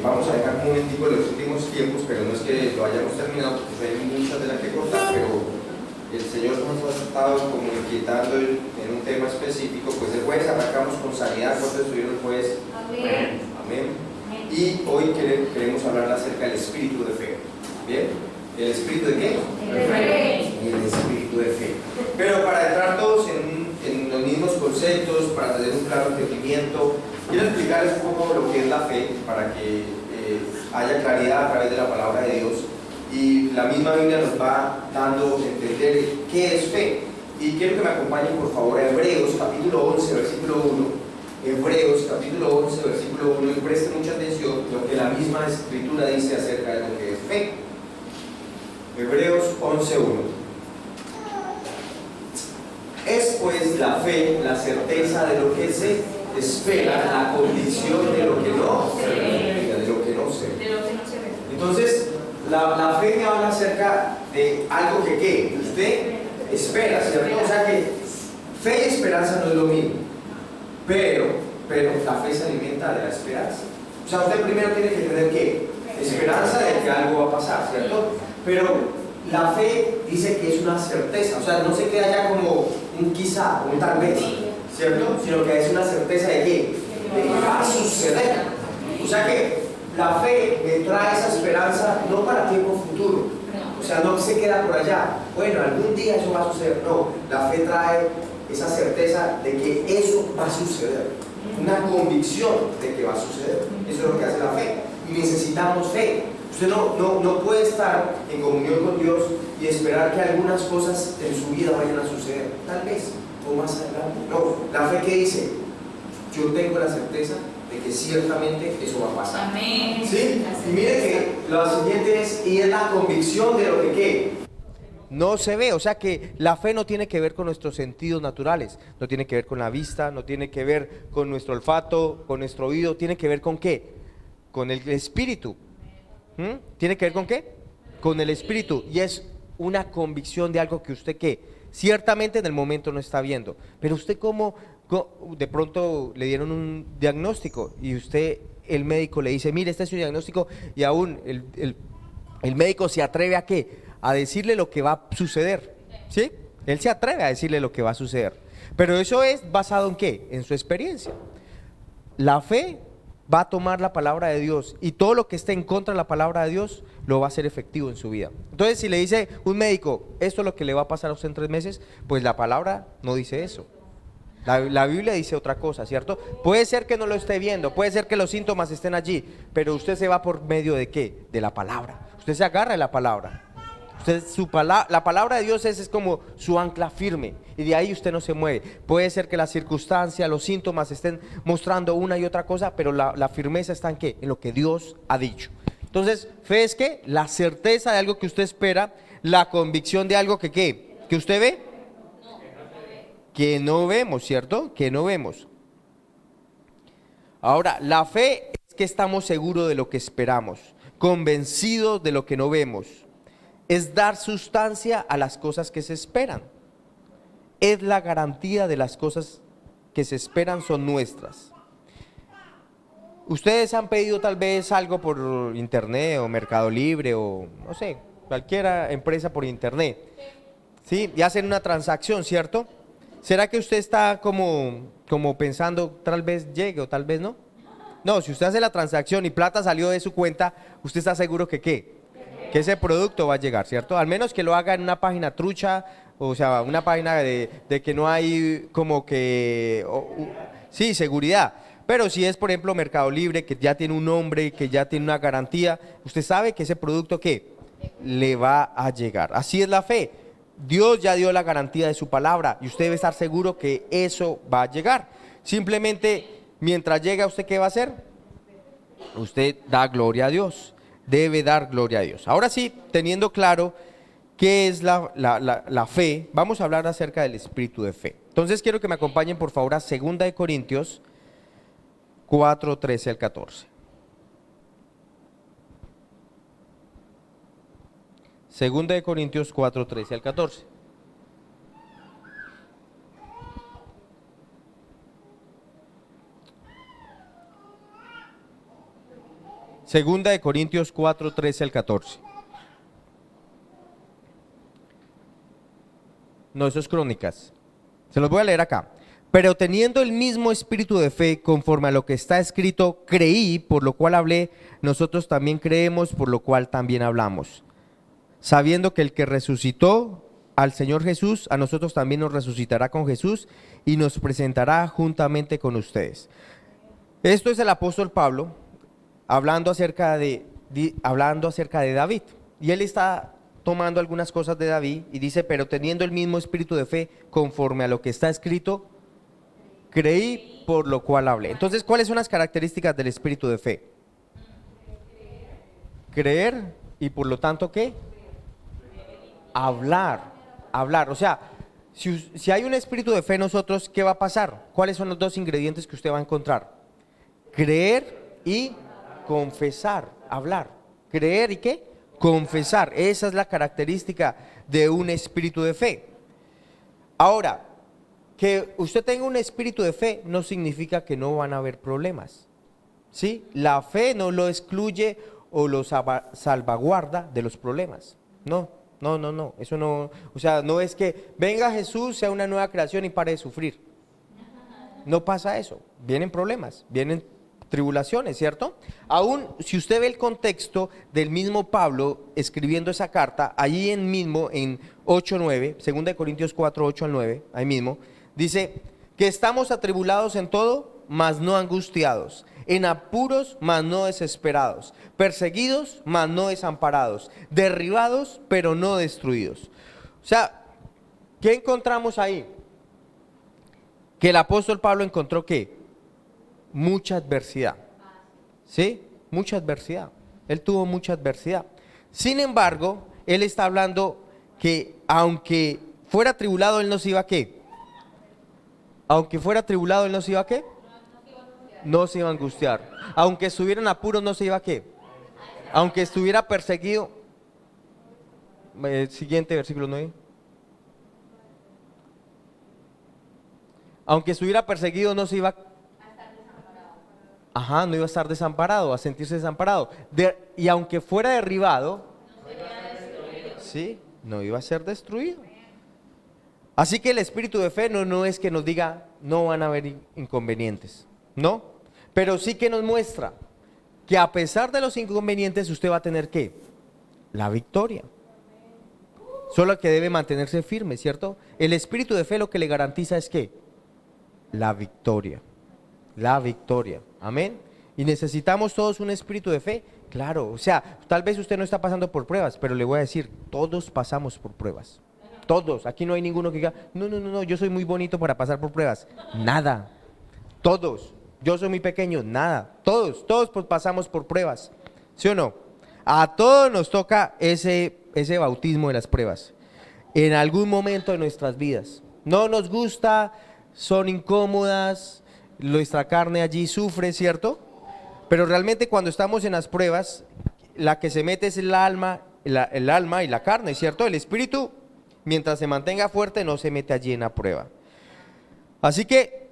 vamos a dejar un momentico los últimos tiempos, pero no es que lo hayamos terminado, porque hay muchas de las que cortar, pero el Señor nos ha estado como inquietando en un tema específico. Pues el jueves arrancamos con sanidad. ¿Cuántos estuvieron el jueves? Amén. Amén. Y hoy queremos hablar acerca del espíritu de fe. ¿Bien? ¿El espíritu de qué? De fe. El espíritu de fe. Pero para entrar todos en los mismos conceptos, para tener un claro entendimiento, quiero explicarles un poco lo que es la fe, para que haya claridad a través de la palabra de Dios. Y la misma Biblia nos va dando a entender qué es fe. Y quiero que me acompañen por favor a Hebreos capítulo 11, versículo 1. Hebreos capítulo 11, versículo 1. Y presten mucha atención lo que la misma escritura dice acerca de lo que es fe. Hebreos 11, 1. Es pues la fe, la certeza de lo que se espera, la convicción de lo que no se ve. De lo que no se ve. Entonces, la fe me habla acerca de algo que ¿qué? Usted espera, ¿cierto? O sea que fe y esperanza no es lo mismo. Pero la fe se alimenta de la esperanza. O sea, usted primero tiene que tener ¿qué? Esperanza de que algo va a pasar, ¿cierto? Pero la fe dice que es una certeza. O sea, no se queda ya como un quizá, un tal vez, ¿cierto? Sino que es una certeza de ¿qué? De que va a suceder. O sea que la fe me trae esa esperanza no para tiempo futuro, o sea, no se queda por allá, bueno, algún día eso va a suceder, no, la fe trae esa certeza de que eso va a suceder, una convicción de que va a suceder. Eso es lo que hace la fe, y necesitamos fe. Usted no puede estar en comunión con Dios y esperar que algunas cosas en su vida vayan a suceder, tal vez, o más adelante. No, la fe que dice, yo tengo la certeza de que ciertamente eso va a pasar. Amén. ¿Sí? Y mire que lo siguiente es la convicción de lo que ¿qué? No se ve. O sea que la fe no tiene que ver con nuestros sentidos naturales, no tiene que ver con la vista, no tiene que ver con nuestro olfato, con nuestro oído, tiene que ver con ¿qué? Con el espíritu. ¿Tiene que ver con qué? Con el espíritu. Y es una convicción de algo que usted ¿qué? Ciertamente en el momento no está viendo, pero usted como de pronto le dieron un diagnóstico y usted, el médico le dice, mire, este es su diagnóstico, y aún el médico se atreve a ¿qué? A decirle lo que va a suceder, ¿sí? Él se atreve a decirle lo que va a suceder, pero eso es basado en ¿qué? En su experiencia. La fe va a tomar la palabra de Dios y todo lo que esté en contra de la palabra de Dios lo va a hacer efectivo en su vida. Entonces, si le dice un médico, esto es lo que le va a pasar a usted en 3 meses, pues la palabra no dice eso. La Biblia dice otra cosa, ¿cierto? Puede ser que no lo esté viendo, puede ser que los síntomas estén allí, pero usted se va por medio de ¿qué? De la palabra. Usted se agarra de la palabra. La palabra de Dios es como su ancla firme, y de ahí usted no se mueve. Puede ser que la circunstancia, los síntomas estén mostrando una y otra cosa, pero la firmeza está en ¿qué? En lo que Dios ha dicho. Entonces, fe es ¿qué? La certeza de algo que usted espera, la convicción de algo que ¿qué? ¿Que usted ve? Que no vemos, ¿cierto? Que no vemos. Ahora, la fe es que estamos seguros de lo que esperamos, convencidos de lo que no vemos. Es dar sustancia a las cosas que se esperan. Es la garantía de las cosas que se esperan son nuestras. Ustedes han pedido tal vez algo por internet o Mercado Libre o no sé, cualquier empresa por internet, ¿sí? Y hacen una transacción, ¿cierto? ¿Será que usted está como pensando tal vez llegue o tal vez no? No, si usted hace la transacción y plata salió de su cuenta, usted está seguro que ¿qué? Que ese producto va a llegar, ¿cierto? Al menos que lo haga en una página trucha, o sea, una página de que no hay como que, sí, seguridad. Pero si es, por ejemplo, Mercado Libre, que ya tiene un nombre, que ya tiene una garantía, usted sabe que ese producto, ¿qué? Le va a llegar. Así es la fe. Dios ya dio la garantía de su palabra y usted debe estar seguro que eso va a llegar. Simplemente, mientras llega, ¿usted qué va a hacer? Usted da gloria a Dios. Debe dar gloria a Dios. Ahora sí, teniendo claro qué es la fe, vamos a hablar acerca del espíritu de fe. Entonces quiero que me acompañen por favor a 2 de Corintios 4, 13 al 14. 2 de Corintios 4, 13 al 14. Segunda de Corintios 4, 13 al 14. No, eso es Crónicas. Se los voy a leer acá. Pero teniendo el mismo espíritu de fe, conforme a lo que está escrito, creí, por lo cual hablé, nosotros también creemos, por lo cual también hablamos. Sabiendo que el que resucitó al Señor Jesús, a nosotros también nos resucitará con Jesús y nos presentará juntamente con ustedes. Esto es el apóstol Pablo hablando acerca de David. Y él está tomando algunas cosas de David y dice, pero teniendo el mismo espíritu de fe, conforme a lo que está escrito, creí, por lo cual hablé. Entonces, ¿cuáles son las características del espíritu de fe? Creer y por lo tanto, ¿qué? Hablar. O sea, si hay un espíritu de fe en nosotros, ¿qué va a pasar? ¿Cuáles son los dos ingredientes que usted va a encontrar? Creer y confesar, hablar. ¿Creer y qué? Confesar. Esa es la característica de un espíritu de fe. Ahora, que usted tenga un espíritu de fe no significa que no van a haber problemas, ¿sí? La fe no lo excluye o lo salvaguarda de los problemas. No, eso no, o sea, no es que venga Jesús, sea una nueva creación y pare de sufrir. No pasa eso, vienen problemas, vienen tribulaciones, ¿cierto? Aún si usted ve el contexto del mismo Pablo escribiendo esa carta, allí en 8:9, 2 Corintios 4, 8 al 9, ahí mismo, dice que estamos atribulados en todo, mas no angustiados, en apuros, mas no desesperados, perseguidos, mas no desamparados, derribados, pero no destruidos. O sea, ¿qué encontramos ahí? Que el apóstol Pablo encontró ¿qué? Mucha adversidad, ¿sí? Mucha adversidad. Él tuvo mucha adversidad. Sin embargo, él está hablando que aunque fuera atribulado, él no se iba a ¿qué? Aunque fuera atribulado, él no se iba a ¿qué? No se iba a angustiar. Aunque estuviera en apuros, no se iba a ¿qué? Aunque estuviera perseguido. Siguiente versículo 9. Aunque estuviera perseguido, no se iba a... no iba a estar desamparado, a sentirse desamparado. Y aunque fuera derribado, sí, no iba a ser destruido. Así que el espíritu de fe no es que nos diga no van a haber inconvenientes, no, pero sí que nos muestra que a pesar de los inconvenientes usted va a tener ¿qué? La victoria. Solo que debe mantenerse firme, ¿cierto? El espíritu de fe lo que le garantiza es ¿qué? La victoria. La victoria, amén. Y necesitamos todos un espíritu de fe, claro, o sea, tal vez usted no está pasando por pruebas, pero le voy a decir, todos pasamos por pruebas. Todos, aquí no hay ninguno que diga, no, yo soy muy bonito para pasar por pruebas. Nada, todos, yo soy muy pequeño, nada, todos pasamos por pruebas, ¿sí o no? A todos nos toca ese bautismo de las pruebas, en algún momento de nuestras vidas. No nos gusta, son incómodas, nuestra carne allí sufre, ¿cierto? Pero realmente cuando estamos en las pruebas, la que se mete es el alma y la carne, ¿cierto? El espíritu, mientras se mantenga fuerte, no se mete allí en la prueba. Así que,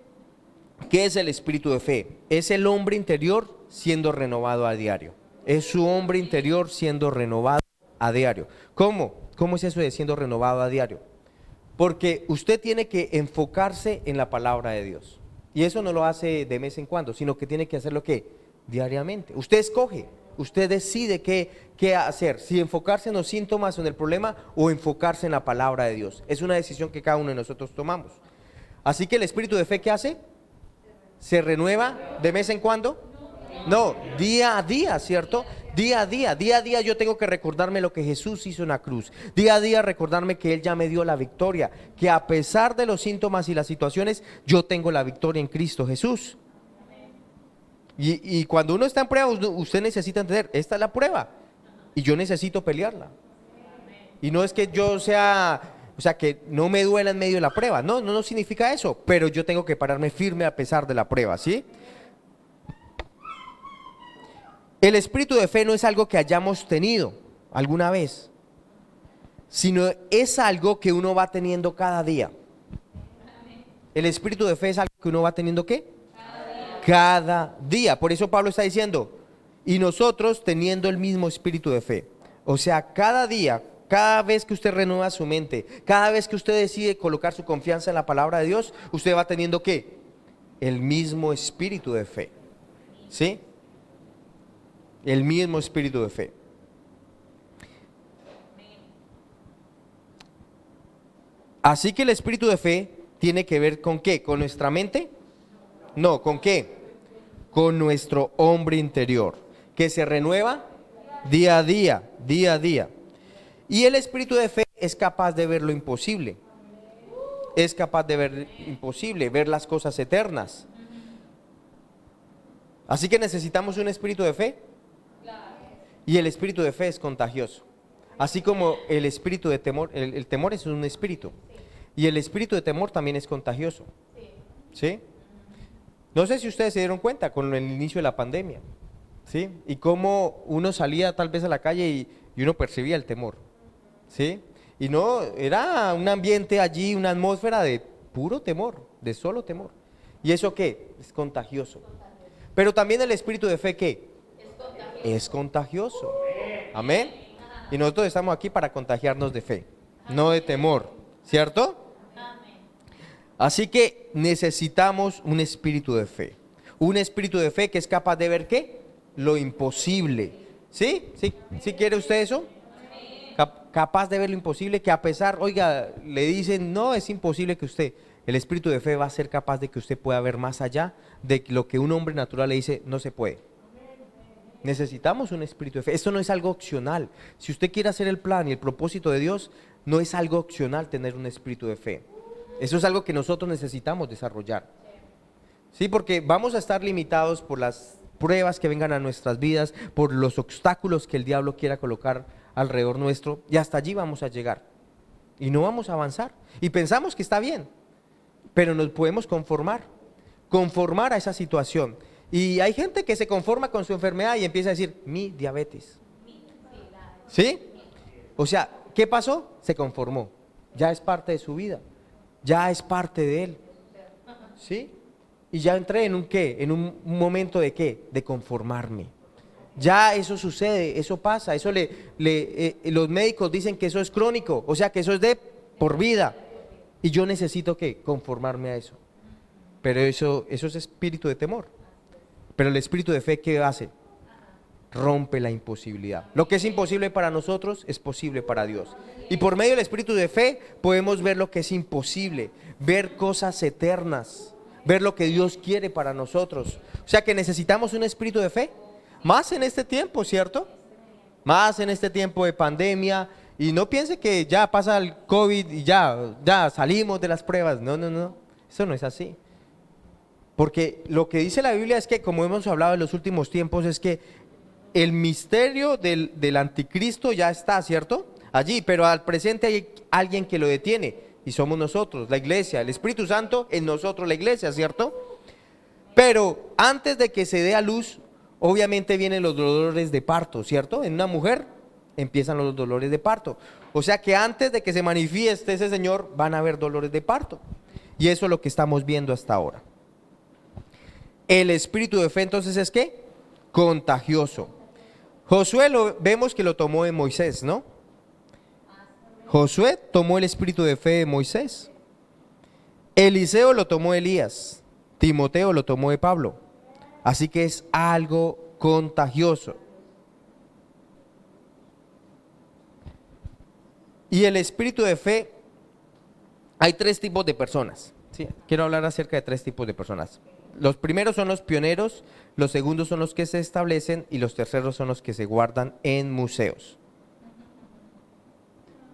¿qué es el espíritu de fe? Es el hombre interior siendo renovado a diario. Es su hombre interior siendo renovado a diario. ¿Cómo? ¿Cómo es eso de siendo renovado a diario? Porque usted tiene que enfocarse en la palabra de Dios. Y eso no lo hace de vez en cuando, sino que tiene que hacerlo ¿qué? Diariamente. Usted escoge. Usted decide qué hacer, si enfocarse en los síntomas o en el problema o enfocarse en la palabra de Dios. Es una decisión que cada uno de nosotros tomamos. Así que el espíritu de fe, ¿qué hace? ¿Se renueva de vez en cuando? No, día a día, ¿cierto? Día a día yo tengo que recordarme lo que Jesús hizo en la cruz. Día a día recordarme que Él ya me dio la victoria, que a pesar de los síntomas y las situaciones, yo tengo la victoria en Cristo Jesús. Y cuando uno está en prueba, usted necesita entender, esta es la prueba y yo necesito pelearla. Y no es que yo sea, o sea, que no me duela en medio de la prueba, no significa eso, pero yo tengo que pararme firme a pesar de la prueba, ¿sí? El espíritu de fe no es algo que hayamos tenido alguna vez, sino es algo que uno va teniendo cada día. El espíritu de fe es algo que uno va teniendo ¿qué? Cada día. Por eso Pablo está diciendo, y nosotros teniendo el mismo espíritu de fe. O sea, cada día, cada vez que usted renueva su mente, cada vez que usted decide colocar su confianza en la palabra de Dios, usted va teniendo ¿qué? El mismo espíritu de fe. ¿Sí? El mismo espíritu de fe. Así que el espíritu de fe tiene que ver ¿con qué? ¿Con nuestra mente? No, ¿con qué? Con nuestro hombre interior, que se renueva día a día, día a día. Y el espíritu de fe es capaz de ver lo imposible. Es capaz de ver imposible, ver las cosas eternas. Así que necesitamos un espíritu de fe. Y el espíritu de fe es contagioso. Así como el espíritu de temor, el temor es un espíritu. Y el espíritu de temor también es contagioso. ¿Sí? No sé si ustedes se dieron cuenta con el inicio de la pandemia. ¿Sí? Y cómo uno salía tal vez a la calle y uno percibía el temor. ¿Sí? Y no, era un ambiente allí, una atmósfera de puro temor, de solo temor. ¿Y eso qué? Es contagioso. Pero también el espíritu de fe, ¿qué? Es contagioso. Amén. Y nosotros estamos aquí para contagiarnos de fe, no de temor, ¿cierto? Así que necesitamos un espíritu de fe. Un espíritu de fe que es capaz de ver ¿qué? Lo imposible. ¿Sí? ¿Sí? ¿Sí quiere usted eso? Capaz de ver lo imposible, que a pesar, oiga, le dicen, no, es imposible que usted, el espíritu de fe va a ser capaz de que usted pueda ver más allá de lo que un hombre natural le dice, no se puede. Necesitamos un espíritu de fe. Esto no es algo opcional. Si usted quiere hacer el plan y el propósito de Dios, no es algo opcional tener un espíritu de fe. Eso es algo que nosotros necesitamos desarrollar. Sí, porque vamos a estar limitados por las pruebas que vengan a nuestras vidas, por los obstáculos que el diablo quiera colocar alrededor nuestro, y hasta allí vamos a llegar. Y no vamos a avanzar. Y pensamos que está bien, pero nos podemos conformar a esa situación. Y hay gente que se conforma con su enfermedad y empieza a decir, mi diabetes. ¿Sí? O sea, ¿qué pasó? Se conformó. Ya es parte de su vida. Ya es parte de él. ¿Sí? Y ya entré en un ¿qué? En un momento de ¿qué? De conformarme. Ya eso sucede, eso pasa, eso los médicos dicen que eso es crónico, o sea que eso es de por vida. Y yo necesito ¿qué? Conformarme a eso. Pero eso es espíritu de temor. Pero el espíritu de fe, ¿qué hace? Rompe la imposibilidad. Lo que es imposible para nosotros es posible para Dios. Y por medio del espíritu de fe podemos ver lo que es imposible, ver cosas eternas, ver lo que Dios quiere para nosotros. O sea que necesitamos un espíritu de fe, más en este tiempo, ¿cierto? Más en este tiempo de pandemia. Y no piense que ya pasa el COVID y ya salimos de las pruebas. No, eso no es así. Porque lo que dice la Biblia es que, como hemos hablado en los últimos tiempos, es que el misterio del anticristo ya está, ¿cierto? Allí, pero al presente hay alguien que lo detiene, y somos nosotros, la iglesia, el Espíritu Santo en nosotros, la iglesia, ¿cierto? Pero antes de que se dé a luz, obviamente vienen los dolores de parto, ¿cierto? En una mujer empiezan los dolores de parto. O sea que antes de que se manifieste ese Señor, van a haber dolores de parto. Y eso es lo que estamos viendo hasta ahora. El espíritu de fe entonces es ¿qué? Contagioso. Josué vemos que lo tomó de Moisés, ¿no? Josué tomó el espíritu de fe de Moisés. Eliseo lo tomó de Elías. Timoteo lo tomó de Pablo. Así que es algo contagioso. Y el espíritu de fe, hay tres tipos de personas. ¿Sí? Quiero hablar acerca de tres tipos de personas. Los primeros son los pioneros, los segundos son los que se establecen y los terceros son los que se guardan en museos.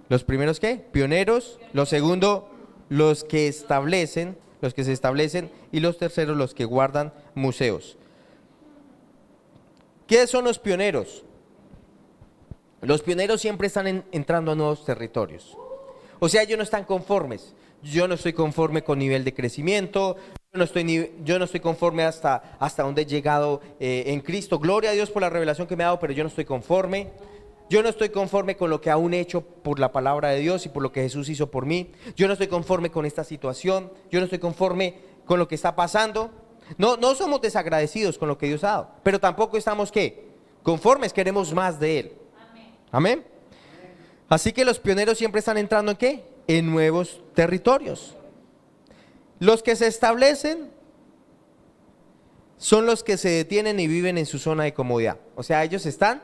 ¿Los primeros qué? Pioneros, los segundos los que se establecen y los terceros los que guardan museos. ¿Qué son los pioneros? Los pioneros siempre están entrando a nuevos territorios. O sea, ellos no están conformes. Yo no estoy conforme con nivel de crecimiento, yo no estoy conforme hasta donde he llegado en Cristo. Gloria a Dios por la revelación que me ha dado, pero yo no estoy conforme. Yo no estoy conforme con lo que aún he hecho por la palabra de Dios y por lo que Jesús hizo por mí. Yo no estoy conforme con esta situación. Yo no estoy conforme con lo que está pasando. No somos desagradecidos con lo que Dios ha dado, pero tampoco estamos ¿qué? Conformes, queremos más de Él. Amén. Así que los pioneros siempre están entrando ¿en qué? En nuevos territorios. Los que se establecen son los que se detienen y viven en su zona de comodidad. O sea, ellos están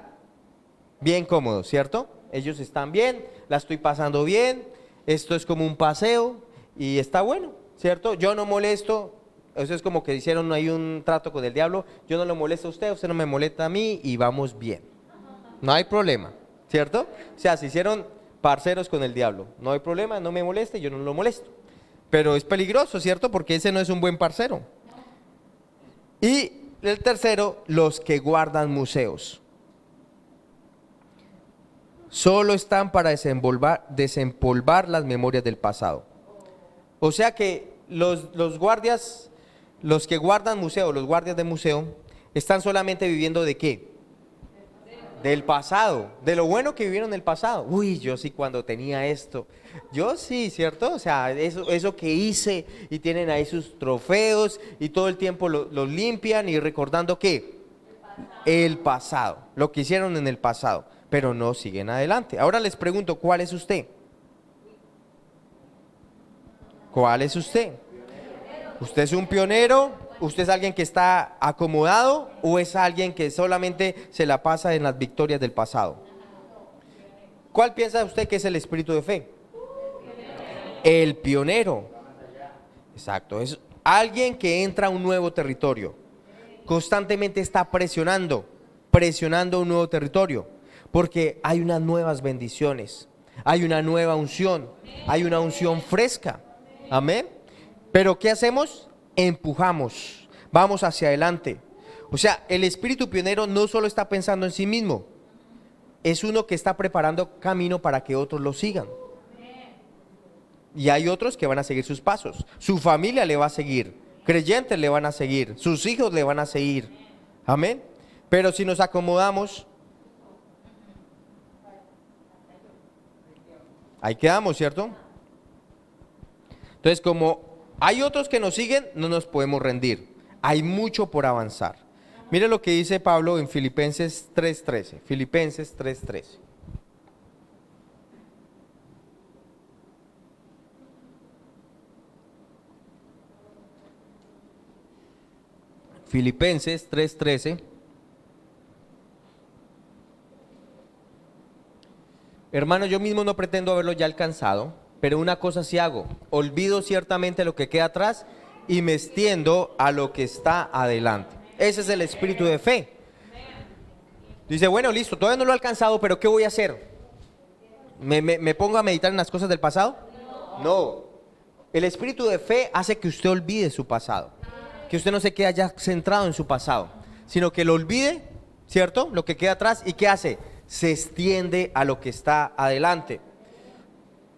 bien cómodos, ¿cierto? Ellos están bien, la estoy pasando bien, esto es como un paseo y está bueno, ¿cierto? Yo no molesto, eso es como que hicieron ahí un trato con el diablo, yo no lo molesto a usted, usted no me molesta a mí y vamos bien. No hay problema, ¿cierto? O sea, se hicieron parceros con el diablo, no hay problema, no me moleste, yo no lo molesto. Pero es peligroso, ¿cierto? Porque ese no es un buen parcero. Y el tercero, los que guardan museos. Solo están para desempolvar las memorias del pasado. O sea que los guardias, los que guardan museo, los guardias de museo, están solamente viviendo ¿de qué? Del pasado, de lo bueno que vivieron en el pasado. Uy, yo sí cuando tenía esto, yo sí, ¿cierto? O sea, eso que hice y tienen ahí sus trofeos y todo el tiempo los limpian y recordando ¿qué? El pasado, lo que hicieron en el pasado, pero no siguen adelante. Ahora les pregunto, ¿cuál es usted? ¿Cuál es usted? ¿Usted es un pionero? ¿Usted es alguien que está acomodado o es alguien que solamente se la pasa en las victorias del pasado? ¿Cuál piensa usted que es el espíritu de fe? El pionero. Exacto, es alguien que entra a un nuevo territorio. Constantemente está presionando un nuevo territorio, porque hay unas nuevas bendiciones, hay una nueva unción, hay una unción fresca. Amén. Pero ¿qué hacemos? Empujamos, vamos hacia adelante. O sea, el espíritu pionero no solo está pensando en sí mismo, es uno que está preparando camino para que otros lo sigan. Y hay otros que van a seguir sus pasos, su familia le va a seguir, creyentes le van a seguir, sus hijos le van a seguir. Amén. Pero si nos acomodamos, ahí quedamos, ¿cierto? Entonces, como hay otros que nos siguen, no nos podemos rendir. Hay mucho por avanzar. Mire lo que dice Pablo en Filipenses 3:13. Filipenses 3:13. Filipenses 3:13. Hermano, yo mismo no pretendo haberlo ya alcanzado, pero una cosa sí hago, olvido ciertamente lo que queda atrás y me extiendo a lo que está adelante. Ese es el espíritu de fe. Dice, bueno, listo, todavía no lo he alcanzado, pero ¿qué voy a hacer? ¿Me pongo a meditar en las cosas del pasado? No. El espíritu de fe hace que usted olvide su pasado, que usted no se quede ya centrado en su pasado, sino que lo olvide, ¿cierto? Lo que queda atrás. ¿Y qué hace? Se extiende a lo que está adelante.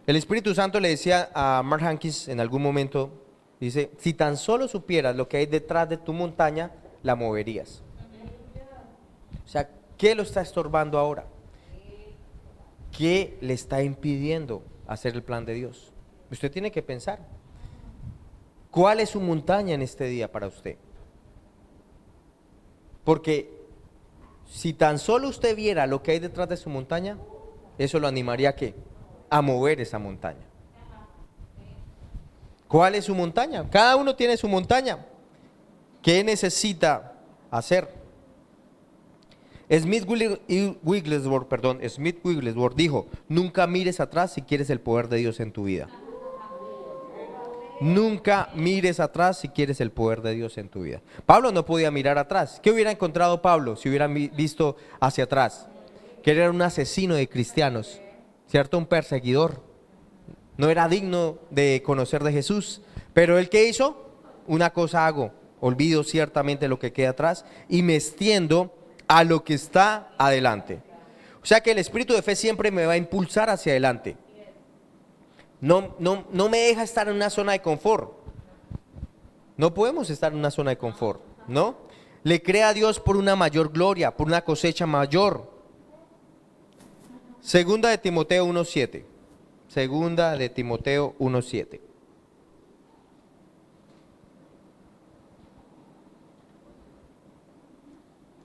El Espíritu Santo le decía a Mark Hankins en algún momento, dice, si tan solo supieras lo que hay detrás de tu montaña, la moverías. O sea, ¿qué lo está estorbando ahora? ¿Qué le está impidiendo hacer el plan de Dios? Usted tiene que pensar, ¿cuál es su montaña en este día para usted? Porque si tan solo usted viera lo que hay detrás de su montaña, eso lo animaría ¿a qué? A mover esa montaña. ¿Cuál es su montaña? Cada uno tiene su montaña. ¿Qué necesita hacer? Smith Wigglesworth dijo, nunca mires atrás si quieres el poder de Dios en tu vida. Nunca mires atrás si quieres el poder de Dios en tu vida. Pablo no podía mirar atrás. ¿Qué hubiera encontrado Pablo si hubiera visto hacia atrás? Que era un asesino de cristianos, ¿cierto? Un perseguidor. No era digno de conocer de Jesús. Pero ¿él qué hizo? Una cosa hago, olvido ciertamente lo que queda atrás y me extiendo a lo que está adelante. O sea que el espíritu de fe siempre me va a impulsar hacia adelante. No me deja estar en una zona de confort. No podemos estar en una zona de confort, ¿no? Le crea a Dios por una mayor gloria, por una cosecha mayor. Segunda de Timoteo 1:7. Segunda de Timoteo 1:7.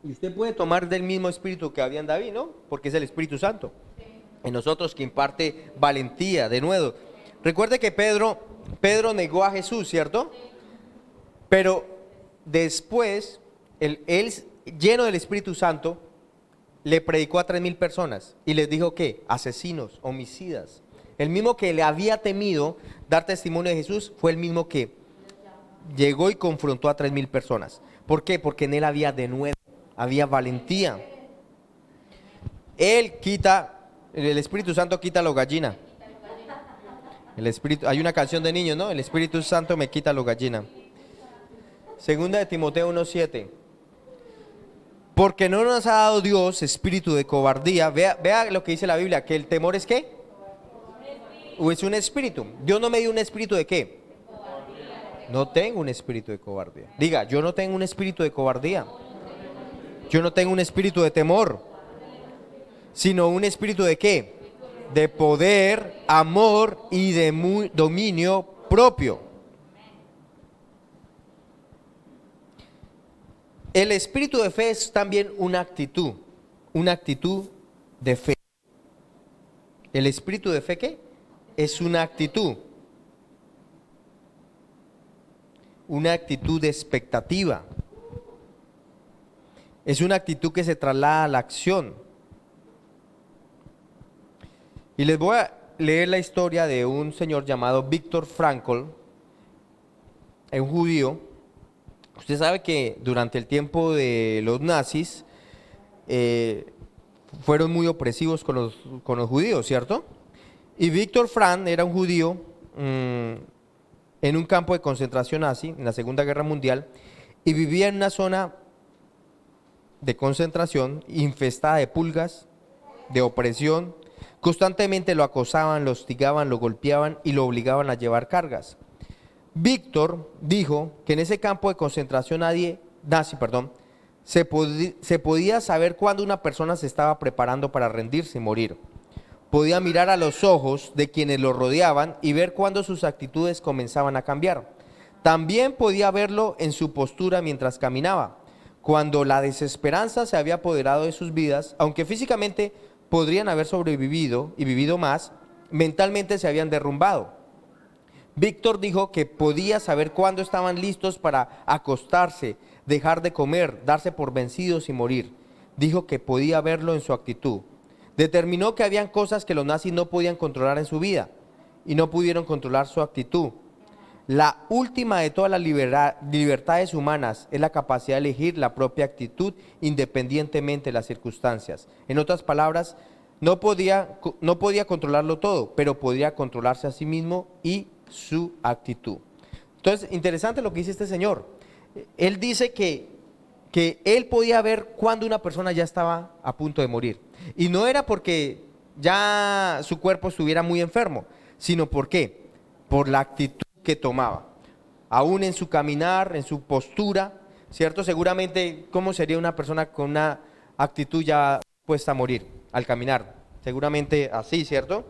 Y usted puede tomar del mismo espíritu que había en David, ¿no? Porque es el Espíritu Santo. En nosotros que imparte valentía, de nuevo. Recuerde que Pedro negó a Jesús, ¿cierto? Pero después, él lleno del Espíritu Santo, le predicó a 3,000 personas y les dijo que asesinos, homicidas. El mismo que le había temido dar testimonio de Jesús fue el mismo que llegó y confrontó a 3,000 personas. ¿Por qué? Porque en él había de nuevo, había valentía. El Espíritu Santo quita lo gallina. Hay una canción de niños, ¿no? El Espíritu Santo me quita lo gallina. Segunda de Timoteo 1:7. Porque no nos ha dado Dios espíritu de cobardía. Vea lo que dice la Biblia, que el temor es ¿qué? ¿O es un espíritu? Dios no me dio un espíritu de ¿qué? No tengo un espíritu de cobardía. Diga, yo no tengo un espíritu de cobardía. Yo no tengo un espíritu de temor, sino un espíritu de ¿qué? De poder, amor y de dominio propio. El espíritu de fe es también una actitud de fe. ¿El espíritu de fe qué? Es una actitud de expectativa. Es una actitud que se traslada a la acción. Y les voy a leer la historia de un señor llamado Viktor Frankl, un judío. Usted sabe que durante el tiempo de los nazis fueron muy opresivos con los judíos, ¿cierto? Y Viktor Frankl era un judío en un campo de concentración nazi en la Segunda Guerra Mundial y vivía en una zona de concentración infestada de pulgas, de opresión. Constantemente lo acosaban, lo hostigaban, lo golpeaban y lo obligaban a llevar cargas. Víctor dijo que en ese campo de concentración nazi, se podía saber cuándo una persona se estaba preparando para rendirse y morir. Podía mirar a los ojos de quienes lo rodeaban y ver cuándo sus actitudes comenzaban a cambiar. También podía verlo en su postura mientras caminaba. Cuando la desesperanza se había apoderado de sus vidas, aunque físicamente podrían haber sobrevivido y vivido más, mentalmente se habían derrumbado. Víctor dijo que podía saber cuándo estaban listos para acostarse, dejar de comer, darse por vencidos y morir. Dijo que podía verlo en su actitud. Determinó que habían cosas que los nazis no podían controlar en su vida y no pudieron controlar su actitud. La última de todas las libertades humanas es la capacidad de elegir la propia actitud independientemente de las circunstancias. En otras palabras, no podía controlarlo todo, pero podía controlarse a sí mismo y su actitud. Entonces, interesante lo que dice este señor. Él dice que él podía ver cuando una persona ya estaba a punto de morir. Y no era porque ya su cuerpo estuviera muy enfermo, sino ¿por qué? Por la actitud que tomaba. Aún en su caminar, en su postura, ¿cierto? Seguramente, ¿cómo sería una persona con una actitud ya puesta a morir al caminar? Seguramente así, ¿cierto?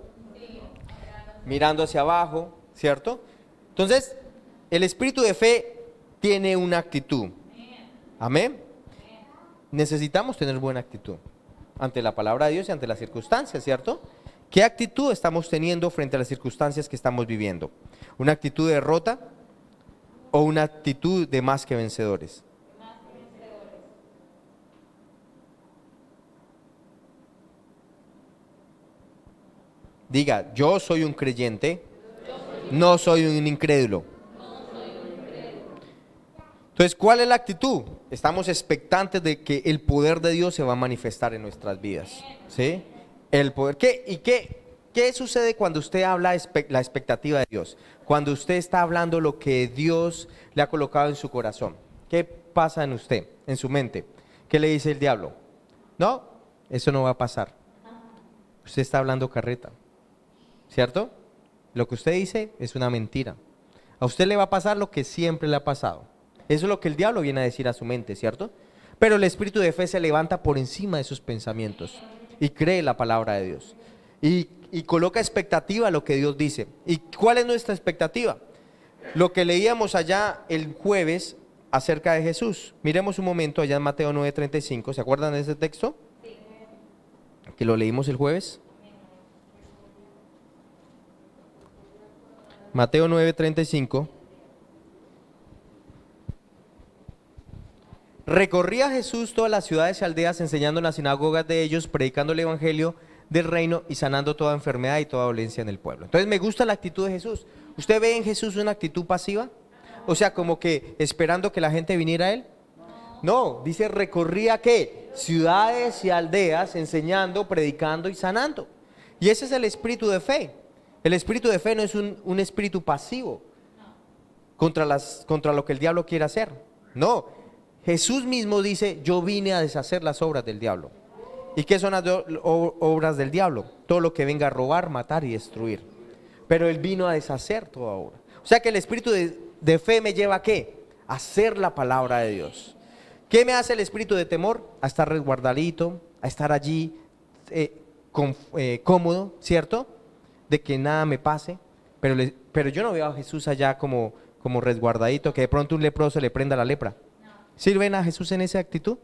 Mirando hacia abajo, ¿cierto? Entonces, el espíritu de fe tiene una actitud. Amén. Necesitamos tener buena actitud ante la palabra de Dios y ante las circunstancias, ¿cierto? ¿Qué actitud estamos teniendo frente a las circunstancias que estamos viviendo? ¿Una actitud de derrota o una actitud de más que vencedores? Diga, yo soy un creyente, no soy un incrédulo. Entonces, ¿cuál es la actitud? Estamos expectantes de que el poder de Dios se va a manifestar en nuestras vidas, ¿sí? El poder. ¿Qué sucede cuando usted habla la expectativa de Dios? Cuando usted está hablando lo que Dios le ha colocado en su corazón. ¿Qué pasa en usted, en su mente? ¿Qué le dice el diablo? No, eso no va a pasar. Usted está hablando carreta, ¿cierto? Lo que usted dice es una mentira. A usted le va a pasar lo que siempre le ha pasado. Eso es lo que el diablo viene a decir a su mente, ¿cierto? Pero el espíritu de fe se levanta por encima de esos pensamientos y cree la palabra de Dios. Y coloca expectativa a lo que Dios dice. ¿Y cuál es nuestra expectativa? Lo que leíamos allá el jueves acerca de Jesús. Miremos un momento allá en Mateo 9:35. ¿Se acuerdan de ese texto? Que lo leímos el jueves. Mateo 9:35. Recorría Jesús todas las ciudades y aldeas, enseñando en las sinagogas de ellos, predicando el evangelio del reino y sanando toda enfermedad y toda dolencia en el pueblo. Entonces me gusta la actitud de Jesús. ¿Usted ve en Jesús una actitud pasiva? O sea, como que esperando que la gente viniera a él. No, dice recorría ¿qué? Ciudades y aldeas, enseñando, predicando y sanando. Y ese es el espíritu de fe. El espíritu de fe no es un espíritu pasivo contra lo que el diablo quiere hacer. No, Jesús mismo dice, yo vine a deshacer las obras del diablo. ¿Y qué son las obras del diablo? Todo lo que venga a robar, matar y destruir. Pero Él vino a deshacer toda obra. O sea que el espíritu de fe me lleva ¿a qué? A hacer la palabra de Dios. ¿Qué me hace el espíritu de temor? A estar resguardadito, a estar allí cómodo, ¿cierto? De que nada me pase. Pero yo no veo a Jesús allá como resguardadito, que de pronto un leproso le prenda la lepra. ¿Sí ven a Jesús en esa actitud?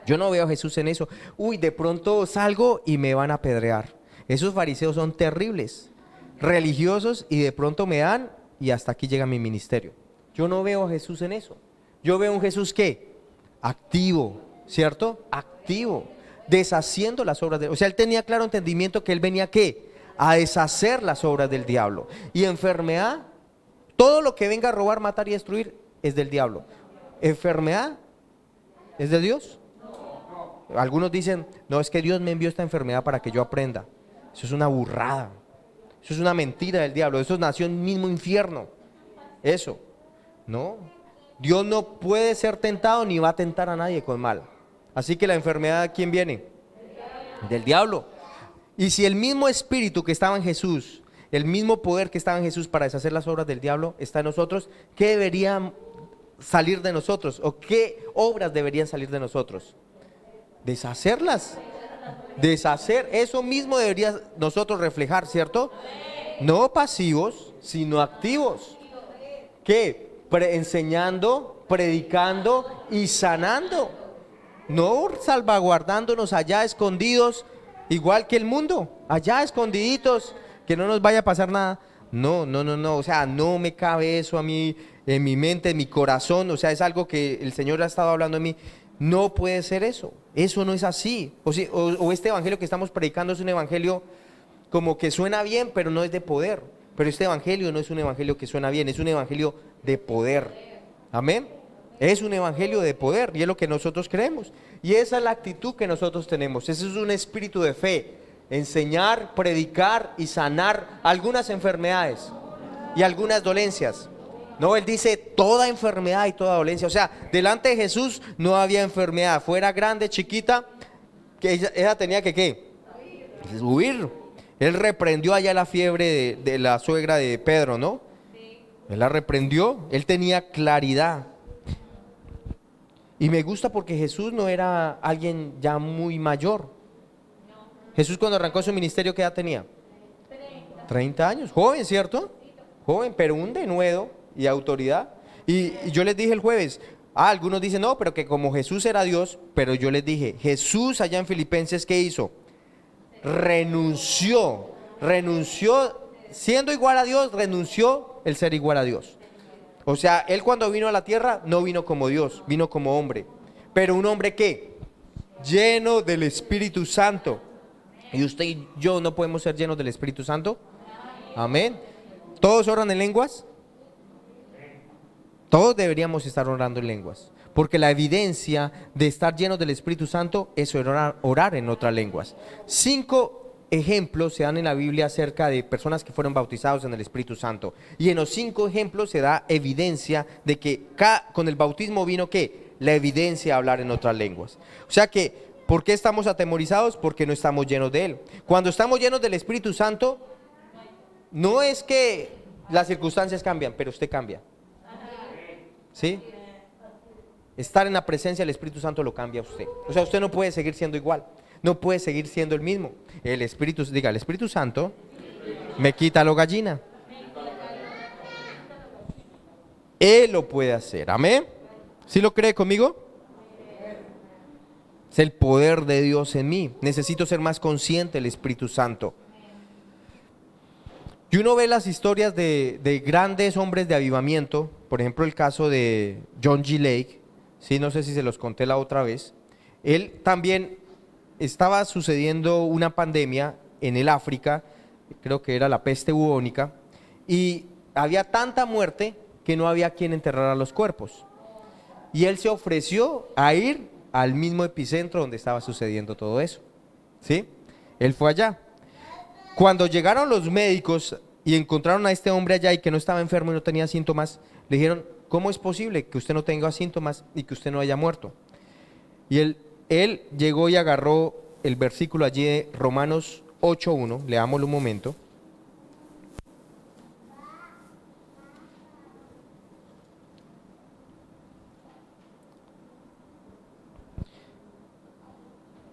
Yo no veo a Jesús en eso. Uy, de pronto salgo y me van a apedrear. Esos fariseos son terribles, religiosos, y de pronto me dan y hasta aquí llega mi ministerio. Yo no veo a Jesús en eso. Yo veo un Jesús ¿qué? Activo, ¿cierto? Activo, deshaciendo las obras o sea, Él tenía claro entendimiento que Él venía ¿qué? A deshacer las obras del diablo. Y enfermedad, todo lo que venga a robar, matar y destruir es del diablo. ¿Enfermedad es de Dios? Algunos dicen, no, es que Dios me envió esta enfermedad para que yo aprenda. Eso es una burrada. Eso es una mentira del diablo. Eso nació en el mismo infierno. Eso. No. Dios no puede ser tentado ni va a tentar a nadie con mal. Así que la enfermedad, ¿de quién viene? Del diablo. Y si el mismo espíritu que estaba en Jesús, el mismo poder que estaba en Jesús para deshacer las obras del diablo está en nosotros, ¿qué debería salir de nosotros? ¿O qué obras deberían salir de nosotros? Deshacerlas. Deshacer, eso mismo debería nosotros reflejar, ¿cierto? No pasivos, sino activos. ¿Qué? Enseñando, predicando y sanando. No salvaguardándonos allá escondidos, igual que el mundo, allá escondiditos, que no nos vaya a pasar nada. No, o sea, no me cabe eso a mí, en mi mente, en mi corazón, o sea, es algo que el Señor ha estado hablando en mí. No puede ser eso no es así. O este evangelio que estamos predicando es un evangelio como que suena bien, pero no es de poder. Pero este evangelio no es un evangelio que suena bien, es un evangelio de poder. Amén. Es un evangelio de poder y es lo que nosotros creemos. Y esa es la actitud que nosotros tenemos. Ese es un espíritu de fe. Enseñar, predicar y sanar algunas enfermedades y algunas dolencias. No, Él dice toda enfermedad y toda dolencia. O sea, delante de Jesús no había enfermedad. Fuera grande, chiquita, que ella tenía que ¿qué? Huir. Él reprendió allá la fiebre de la suegra de Pedro, ¿no? Él la reprendió. Él tenía claridad. Y me gusta porque Jesús no era alguien ya muy mayor. Jesús cuando arrancó su ministerio, ¿qué edad tenía? 30 años. Joven, ¿cierto? Joven, pero un denuedo y autoridad. Y yo les dije el jueves, algunos dicen no, pero que como Jesús era Dios, pero yo les dije, Jesús allá en Filipenses, ¿qué hizo? Renunció, siendo igual a Dios, renunció el ser igual a Dios. O sea, Él cuando vino a la tierra, no vino como Dios, vino como hombre. Pero un hombre ¿qué? Lleno del Espíritu Santo. ¿Y usted y yo no podemos ser llenos del Espíritu Santo? Amén. ¿Todos oran en lenguas? Todos deberíamos estar orando en lenguas, porque la evidencia de estar llenos del Espíritu Santo es orar en otras lenguas. 5 ejemplos se dan en la Biblia acerca de personas que fueron bautizados en el Espíritu Santo. Y en los 5 ejemplos se da evidencia de que con el bautismo vino ¿qué? La evidencia de hablar en otras lenguas. O sea que, ¿por qué estamos atemorizados? Porque no estamos llenos de Él. Cuando estamos llenos del Espíritu Santo, no es que las circunstancias cambian, pero usted cambia. ¿Sí? Estar en la presencia del Espíritu Santo lo cambia a usted. O sea, usted no puede seguir siendo igual, no puede seguir siendo el mismo. El Espíritu Santo me quita lo gallina. Él lo puede hacer, amén. ¿Sí lo cree conmigo? Es el poder de Dios en mí. Necesito ser más consciente del Espíritu Santo. Y uno ve las historias de grandes hombres de avivamiento, por ejemplo el caso de John G. Lake, ¿sí? No sé si se los conté la otra vez. Él también estaba sucediendo una pandemia en el África, creo que era la peste bubónica, y había tanta muerte que no había quien enterrara los cuerpos. Y él se ofreció a ir al mismo epicentro donde estaba sucediendo todo eso, ¿sí? Él fue allá. Cuando llegaron los médicos y encontraron a este hombre allá y que no estaba enfermo y no tenía síntomas, le dijeron, ¿cómo es posible que usted no tenga síntomas y que usted no haya muerto? Y él llegó y agarró el versículo allí de Romanos 8:1, leámoslo un momento.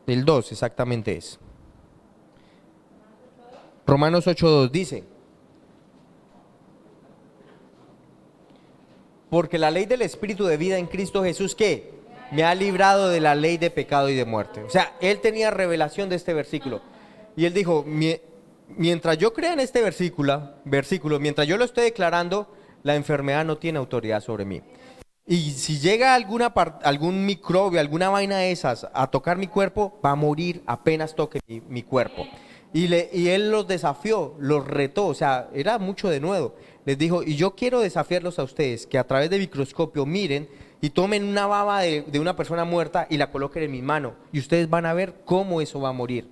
El 2 exactamente es. Romanos 8:2 dice, porque la ley del Espíritu de vida en Cristo Jesús, ¿qué? Me ha librado de la ley de pecado y de muerte. O sea, él tenía revelación de este versículo. Y él dijo, mientras yo crea en este versículo, mientras yo lo esté declarando, la enfermedad no tiene autoridad sobre mí. Y si llega algún microbio, alguna vaina de esas a tocar mi cuerpo, va a morir apenas toque mi cuerpo. Y él los desafió, los retó, o sea, era mucho de nuevo. Les dijo, y yo quiero desafiarlos a ustedes, que a través de microscopio miren y tomen una baba de una persona muerta y la coloquen en mi mano. Y ustedes van a ver cómo eso va a morir.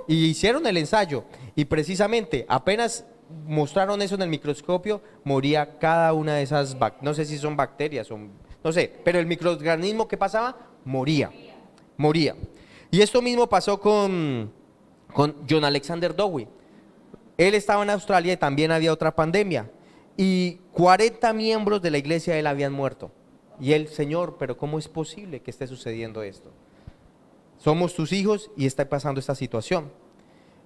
Y hicieron el ensayo, y precisamente apenas mostraron eso en el microscopio, moría cada una de esas, no sé si son bacterias, no sé, pero el microorganismo que pasaba, moría. Y esto mismo pasó con John Alexander Dowie. Él estaba en Australia y también había otra pandemia. Y 40 miembros de la iglesia de él habían muerto. Y él, Señor, pero ¿cómo es posible que esté sucediendo esto? Somos tus hijos y está pasando esta situación.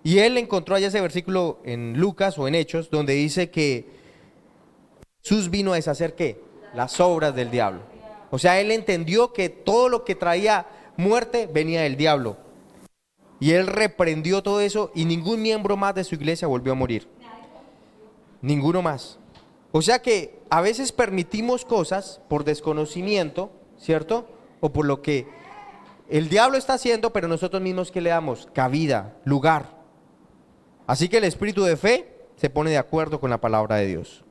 Y él encontró allá ese versículo en Lucas o en Hechos, donde dice que Jesús vino a deshacer ¿qué? Las obras del diablo. O sea, él entendió que todo lo que traía muerte venía del diablo. Y él reprendió todo eso y ningún miembro más de su iglesia volvió a morir. Ninguno más. O sea que a veces permitimos cosas por desconocimiento, ¿cierto? O por lo que el diablo está haciendo, pero nosotros mismos ¿qué le damos? Cabida, lugar. Así que el espíritu de fe se pone de acuerdo con la palabra de Dios.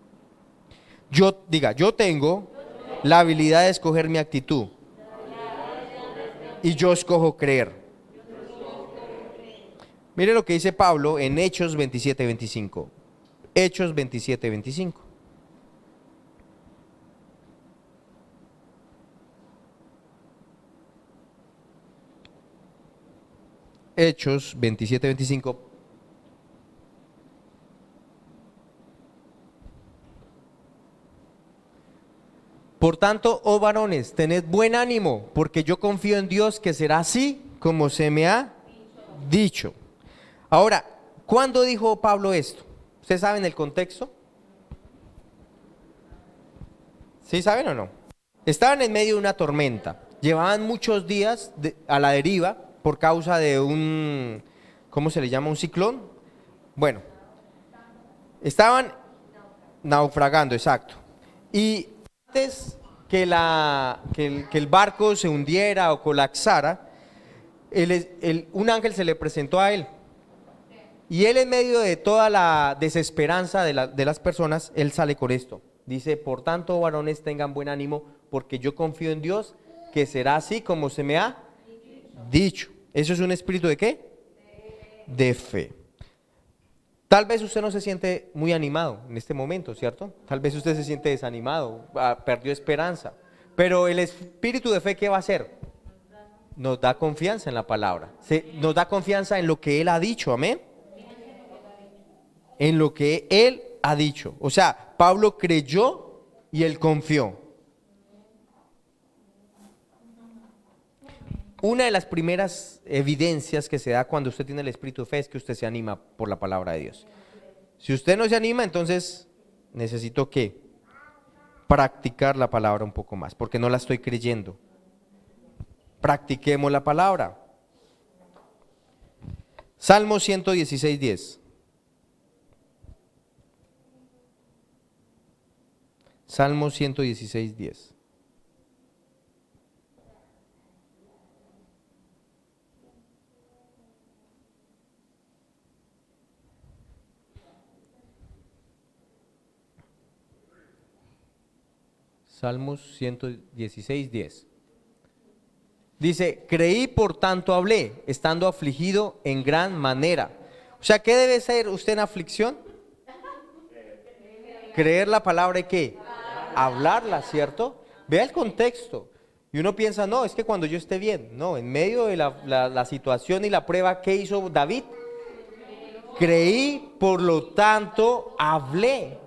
Yo tengo la habilidad de escoger mi actitud. Y yo escojo creer. Mire lo que dice Pablo en Hechos 27:25. Hechos 27:25. Hechos 27:25. Por tanto, oh varones, tened buen ánimo, porque yo confío en Dios que será así como se me ha dicho. Ahora, ¿cuándo dijo Pablo esto? ¿Ustedes saben el contexto? ¿Sí saben o no? Estaban en medio de una tormenta. Llevaban muchos días a la deriva por causa de un, ¿cómo se le llama? Un ciclón. Bueno, estaban naufragando, exacto. Y antes que el barco se hundiera o colapsara, un ángel se le presentó a él. Y él en medio de toda la desesperanza de las personas, él sale con esto. Dice, por tanto, varones, tengan buen ánimo, porque yo confío en Dios, que será así como se me ha dicho. ¿Eso es un espíritu de qué? De fe. Tal vez usted no se siente muy animado en este momento, ¿cierto? Tal vez usted se siente desanimado, perdió esperanza. Pero el espíritu de fe, ¿qué va a hacer? Nos da confianza en la palabra. Nos da confianza en lo que Él ha dicho, amén. En lo que Él ha dicho. O sea, Pablo creyó y él confió. Una de las primeras evidencias que se da cuando usted tiene el espíritu de fe es que usted se anima por la palabra de Dios. Si usted no se anima, entonces necesito que practicar la palabra un poco más, porque no la estoy creyendo. Practiquemos la palabra. Salmo 116:10. Salmo 116:10. Salmos 116:10. Dice, creí por tanto hablé, estando afligido en gran manera. O sea, ¿qué debe ser usted en aflicción? Creer la palabra y ¿qué? Hablarla, ¿cierto? Vea el contexto. Y uno piensa, no, es que cuando yo esté bien. No, en medio de la situación y la prueba, ¿qué hizo David? Creí, por lo tanto hablé.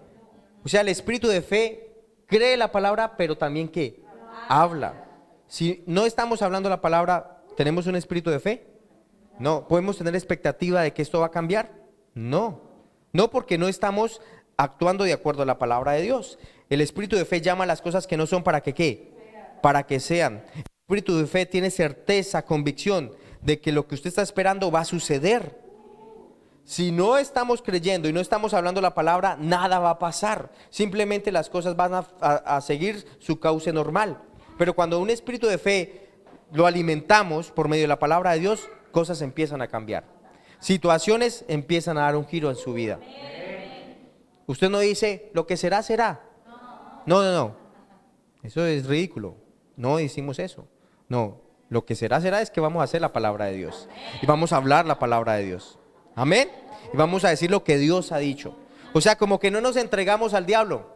O sea, el espíritu de fe cree la palabra, pero también ¿qué? Habla. Si no estamos hablando la palabra, ¿tenemos un espíritu de fe? No. ¿Podemos tener expectativa de que esto va a cambiar? No. No, porque no estamos actuando de acuerdo a la palabra de Dios. El espíritu de fe llama a las cosas que no son para que ¿qué? Para que sean. El espíritu de fe tiene certeza, convicción de que lo que usted está esperando va a suceder. Si no estamos creyendo y no estamos hablando la palabra, nada va a pasar. Simplemente las cosas van a seguir su cauce normal. Pero cuando un espíritu de fe lo alimentamos por medio de la palabra de Dios, cosas empiezan a cambiar. Situaciones empiezan a dar un giro en su vida. Usted no dice, lo que será, será. No. Eso es ridículo. No decimos eso. No, lo que será, será es que vamos a hacer la palabra de Dios. Y vamos a hablar la palabra de Dios. Amén. Y vamos a decir lo que Dios ha dicho. O sea, como que no nos entregamos al diablo.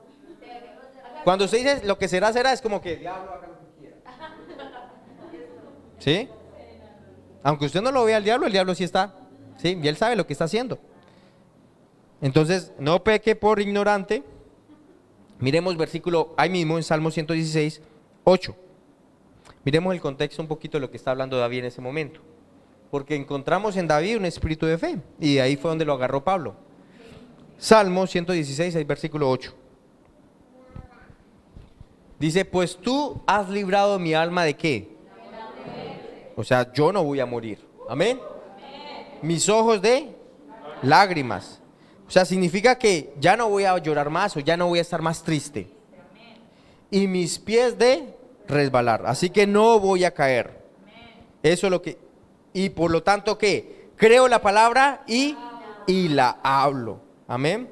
Cuando usted dice lo que será, será, es como que el diablo haga lo que quiera. ¿Sí? Aunque usted no lo vea al diablo, el diablo sí está. ¿Sí? Y él sabe lo que está haciendo. Entonces, no peque por ignorante. Miremos versículo ahí mismo en Salmo 116:8. Miremos el contexto un poquito de lo que está hablando David en ese momento. Porque encontramos en David un espíritu de fe. Y ahí fue donde lo agarró Pablo. Salmo 116, versículo 8. Dice, pues tú has librado mi alma ¿de qué? O sea, yo no voy a morir. Amén. Mis ojos de lágrimas. O sea, significa que ya no voy a llorar más o ya no voy a estar más triste. Y mis pies de resbalar. Así que no voy a caer. Eso es lo que... Y por lo tanto, ¿qué? Creo la palabra y la hablo. Amén.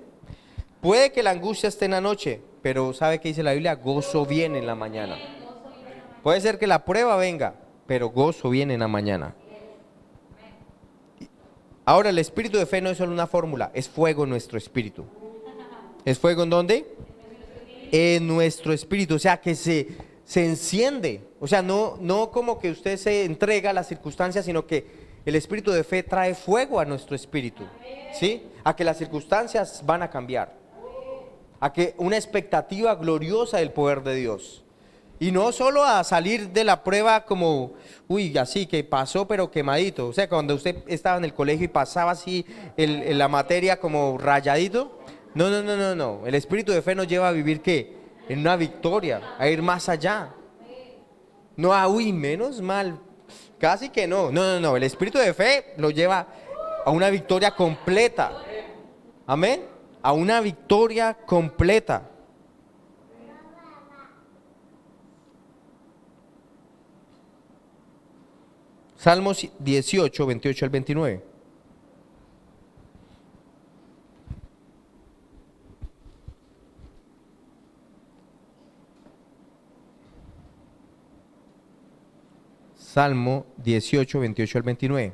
Puede que la angustia esté en la noche, pero ¿sabe qué dice la Biblia? Gozo viene en la mañana. Puede ser que la prueba venga, pero gozo viene en la mañana. Ahora, el espíritu de fe no es solo una fórmula, es fuego en nuestro espíritu. ¿Es fuego en dónde? En nuestro espíritu, o sea que se enciende. O sea, no como que usted se entrega a las circunstancias, sino que el espíritu de fe trae fuego a nuestro espíritu. ¿Sí? A que las circunstancias van a cambiar. A que una expectativa gloriosa del poder de Dios. Y no solo a salir de la prueba como, uy, así que pasó pero quemadito. O sea, cuando usted estaba en el colegio y pasaba así la materia como rayadito. No. El espíritu de fe nos lleva a vivir ¿qué? En una victoria, a ir más allá. No a, uy, menos mal. Casi que no. No. El espíritu de fe lo lleva a una victoria completa. Amén. A una victoria completa. Salmos 18, 28 al 29. Salmo 18, 28 al 29.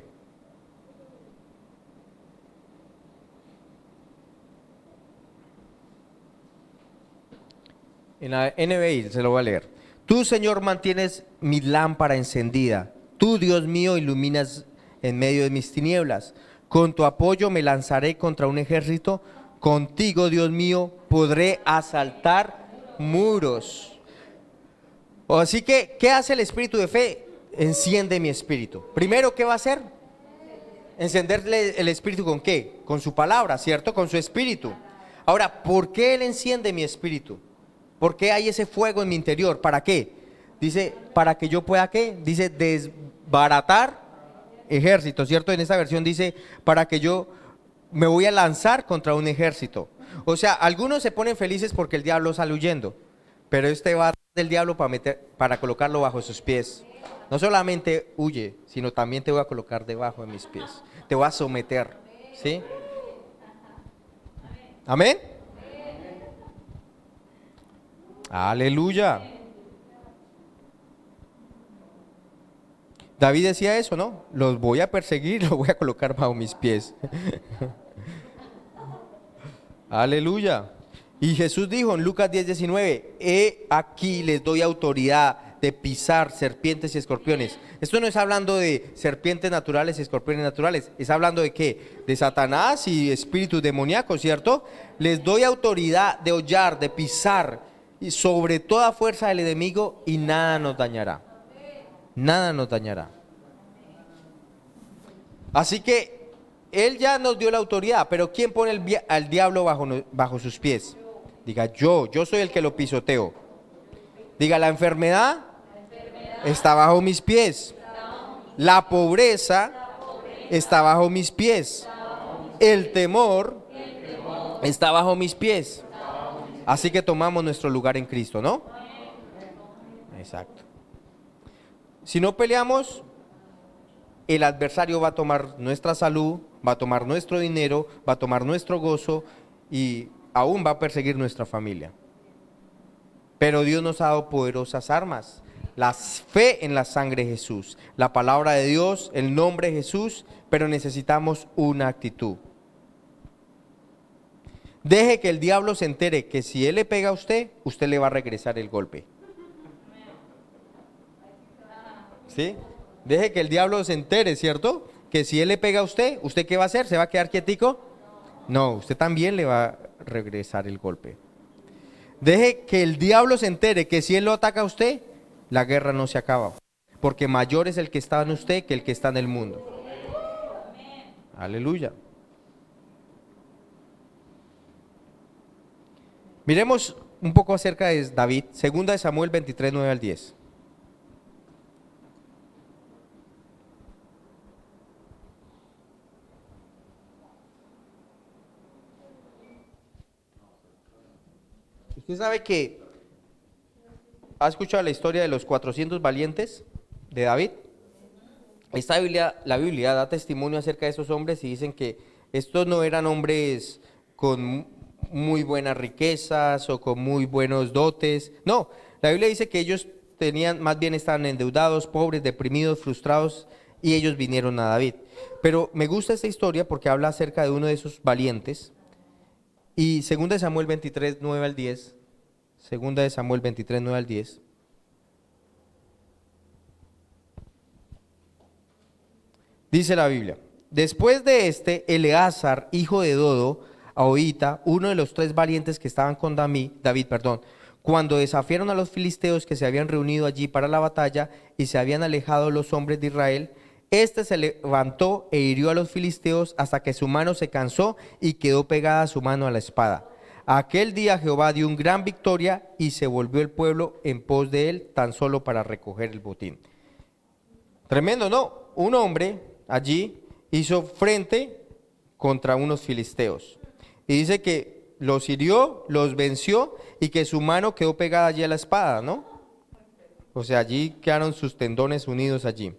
En la NBI se lo voy a leer. Tú, Señor, mantienes mi lámpara encendida. Tú, Dios mío, iluminas en medio de mis tinieblas. Con tu apoyo me lanzaré contra un ejército. Contigo, Dios mío, podré asaltar muros. Así que, ¿qué hace el espíritu de fe? Enciende mi espíritu. Primero, ¿qué va a hacer? Encenderle el espíritu ¿con qué? Con su palabra, ¿cierto? Con su espíritu. Ahora, ¿por qué Él enciende mi espíritu? ¿Por qué hay ese fuego en mi interior? ¿Para qué? Dice, para que yo pueda, ¿qué? Dice, desbaratar ejército, ¿cierto? En esta versión dice, para que yo me voy a lanzar contra un ejército. O sea, algunos se ponen felices porque el diablo sale huyendo, pero este va del diablo para colocarlo bajo sus pies. No solamente huye, sino también te voy a colocar debajo de mis pies. Te voy a someter, ¿sí? ¿Amén? Aleluya. David decía eso, ¿no? Los voy a perseguir, los voy a colocar bajo mis pies. Aleluya. Y Jesús dijo en Lucas 10:19, he aquí les doy autoridad de pisar serpientes y escorpiones. Esto no es hablando de serpientes naturales y escorpiones naturales, es hablando de qué, de Satanás y espíritus demoníacos, ¿cierto? Les doy autoridad de hollar, de pisar y sobre toda fuerza del enemigo y nada nos dañará. Nada nos dañará. Así que Él ya nos dio la autoridad, pero ¿quién pone al diablo bajo sus pies? Diga, yo soy el que lo pisoteo. Diga, la enfermedad está bajo mis pies. La pobreza está bajo mis pies. El temor está bajo mis pies. Así que tomamos nuestro lugar en Cristo, ¿no? Exacto. Si no peleamos, el adversario va a tomar nuestra salud, va a tomar nuestro dinero, va a tomar nuestro gozo y aún va a perseguir nuestra familia. Pero Dios nos ha dado poderosas armas. La fe en la sangre de Jesús, la palabra de Dios, el nombre de Jesús, pero necesitamos una actitud. Deje que el diablo se entere que si él le pega a usted, usted le va a regresar el golpe. ¿Sí? Deje que el diablo se entere, ¿cierto? Que si él le pega a usted, ¿usted qué va a hacer? ¿Se va a quedar quietico? No, usted también le va a regresar el golpe. Deje que el diablo se entere que si él lo ataca a usted, la guerra no se acaba. Porque mayor es el que está en usted que el que está en el mundo. Aleluya. Miremos un poco acerca de David, 2 Samuel 23, 9 al 10. Usted sabe que ha escuchado la historia de los 400 valientes de David. La Biblia da testimonio acerca de esos hombres y dicen que estos no eran hombres con muy buenas riquezas o con muy buenos dotes. No, la Biblia dice que ellos más bien estaban endeudados, pobres, deprimidos, frustrados y ellos vinieron a David. Pero me gusta esta historia porque habla acerca de uno de esos valientes. Y 2 Samuel 23, 9 al 10, 2 Samuel 23, 9 al 10. Dice la Biblia, después de Eleazar, hijo de Dodo, ahorita, uno de los 3 valientes que estaban con David, cuando desafiaron a los filisteos que se habían reunido allí para la batalla y se habían alejado los hombres de Israel, se levantó e hirió a los filisteos hasta que su mano se cansó y quedó pegada su mano a la espada. Aquel día Jehová dio una gran victoria y se volvió el pueblo en pos de él tan solo para recoger el botín. Tremendo, ¿no? Un hombre allí hizo frente contra unos filisteos. Y dice que los hirió, los venció y que su mano quedó pegada allí a la espada, ¿no? O sea, allí quedaron sus tendones unidos allí.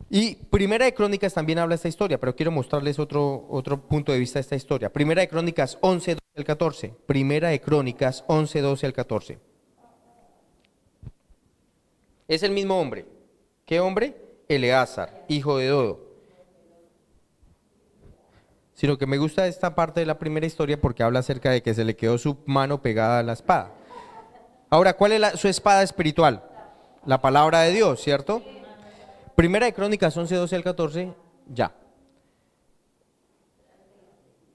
Y Primera de Crónicas también habla de esta historia, pero quiero mostrarles otro punto de vista de esta historia. Primera de Crónicas 11, 12 al 14. Primera de Crónicas 11, 12 al 14. Es el mismo hombre. ¿Qué hombre? Eleazar, hijo de Dodo. Sino que me gusta esta parte de la primera historia porque habla acerca de que se le quedó su mano pegada a la espada. Ahora, ¿cuál es su espada espiritual? La palabra de Dios, ¿cierto? Primera de Crónicas 11, 12 al 14, ya.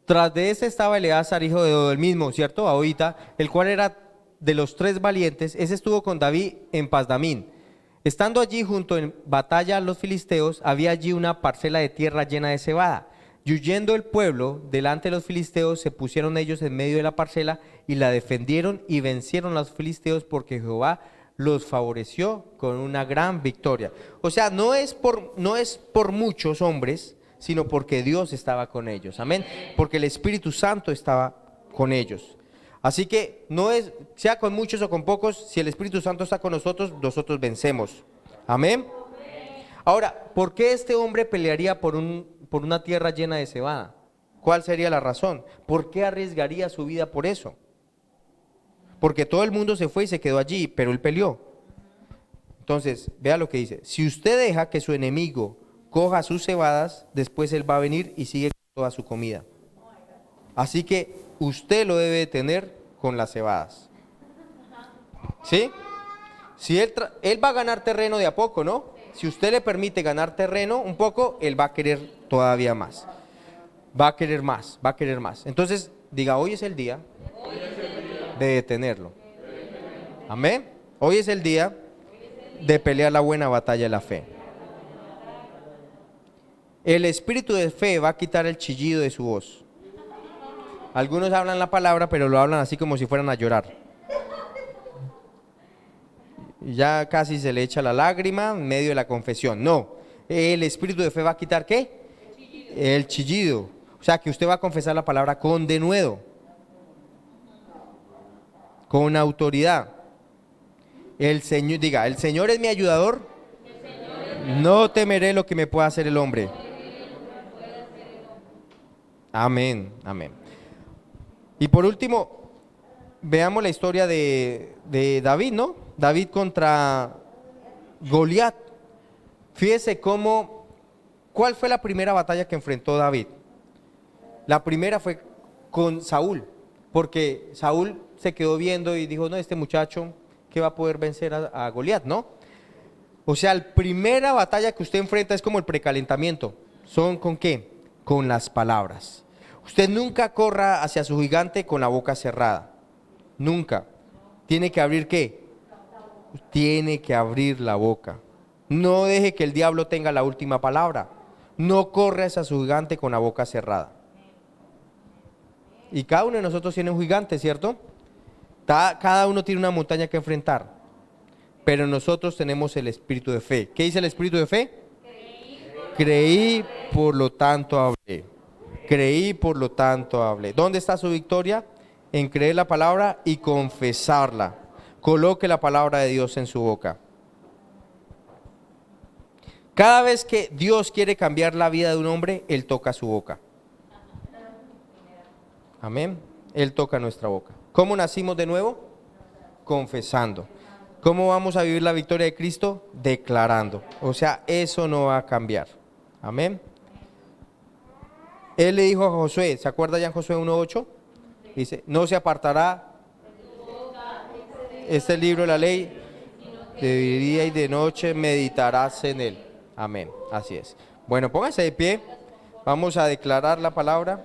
Tras de estaba Eleazar, hijo de Dodo, el mismo, ¿cierto? Ahorita, el cual era de los 3 valientes, ese estuvo con David en Pasdamín. Estando allí junto en batalla a los filisteos, había allí una parcela de tierra llena de cebada. Y huyendo el pueblo delante de los filisteos, se pusieron ellos en medio de la parcela y la defendieron y vencieron a los filisteos porque Jehová los favoreció con una gran victoria. O sea, no es por muchos hombres, sino porque Dios estaba con ellos. Amén. Porque el Espíritu Santo estaba con ellos. Así que no es, sea con muchos o con pocos, si el Espíritu Santo está con nosotros, nosotros vencemos. Amén. Ahora, ¿por qué este hombre pelearía por una tierra llena de cebada? ¿Cuál sería la razón? ¿Por qué arriesgaría su vida por eso? Porque todo el mundo se fue y se quedó allí, pero él peleó. Entonces, vea lo que dice. Si usted deja que su enemigo coja sus cebadas, después él va a venir y sigue con toda su comida. Así que usted lo debe tener con las cebadas. ¿Sí? Si él va a ganar terreno de a poco, ¿no? Si usted le permite ganar terreno un poco, él va a querer todavía más. Va a querer más, va a querer más. Entonces, diga, hoy es el día de detenerlo. Amén. Hoy es el día de pelear la buena batalla de la fe. El espíritu de fe va a quitar el chillido de su voz. Algunos hablan la palabra, pero lo hablan así como si fueran a llorar. Y ya casi se le echa la lágrima en medio de la confesión. No, el espíritu de fe va a quitar ¿qué? El chillido. O sea que usted va a confesar la palabra con denuedo, con autoridad. El Señor, diga, el Señor es mi ayudador. No temeré lo que me pueda hacer el hombre. Amén, amén. Y por último, veamos la historia de David, ¿no? David contra Goliat. Fíjese ¿cuál fue la primera batalla que enfrentó David? La primera fue con Saúl, porque Saúl se quedó viendo y dijo, no, este muchacho, ¿qué va a poder vencer a Goliat, no? O sea, la primera batalla que usted enfrenta es como el precalentamiento. ¿Son con qué? Con las palabras. Usted nunca corra hacia su gigante con la boca cerrada. Nunca. Tiene que abrir ¿qué? Tiene que abrir la boca. No deje que el diablo tenga la última palabra. No corra hacia su gigante con la boca cerrada. Y cada uno de nosotros tiene un gigante, ¿cierto? Cada uno tiene una montaña que enfrentar. Pero nosotros tenemos el espíritu de fe. ¿Qué dice el espíritu de fe? Creí, por lo tanto hablé. Creí, por lo tanto hablé. ¿Dónde está su victoria? En creer la palabra y confesarla. Coloque la palabra de Dios en su boca. Cada vez que Dios quiere cambiar la vida de un hombre, Él toca su boca. Amén. Él toca nuestra boca. ¿Cómo nacimos de nuevo? Confesando. ¿Cómo vamos a vivir la victoria de Cristo? Declarando. O sea, eso no va a cambiar. Amén. Él le dijo a Josué, ¿se acuerda ya en Josué 1:8? Dice, no se apartará este libro de la ley, de día y de noche meditarás en él. Amén. Así es. Bueno, póngase de pie. Vamos a declarar la palabra.